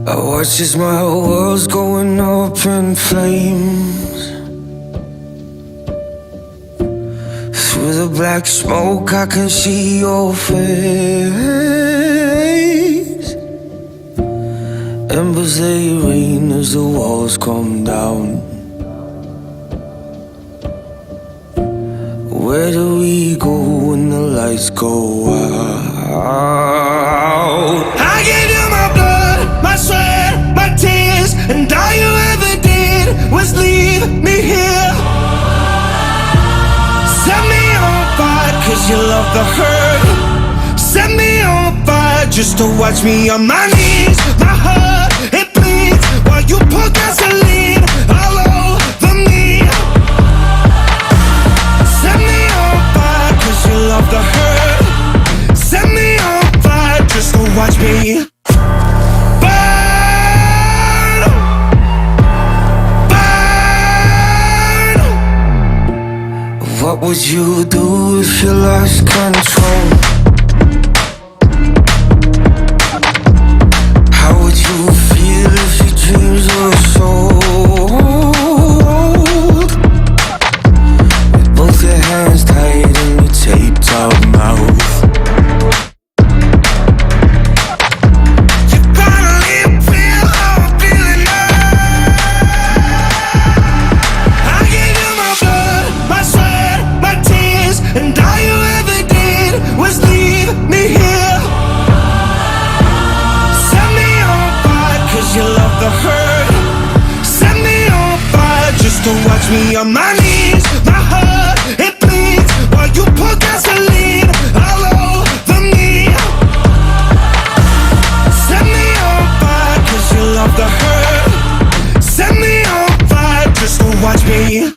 I watch as my world's going up in flames. Through the black smoke I can see your face. Embers they rain as the walls come down. Where do we go when the lights go out? I gave you my blood, my sweat, my tears, and all you ever did was leave me here. Set me on fire cause you love the hurt. Set me on fire just to watch me on my knees. My heart, it bleeds while you pour gasoline all over me. Set me on fire cause you love the hurt. Set me on fire just to watch me burn. Burn. What would you do if you lost control? How would you feel if your dreams were sold? With both your hands tied in your taped up mouth. You gotta let me feel how I'm feeling now. I gave you my blood, my sweat, my tears, and all you ever did was leave me here. Set me on fire cause you love the hurt. Set me on fire just to watch me on my knees. My heart, it bleeds while you pour gasoline all over me. Set me on fire cause you love the hurt. Set me on fire just to watch me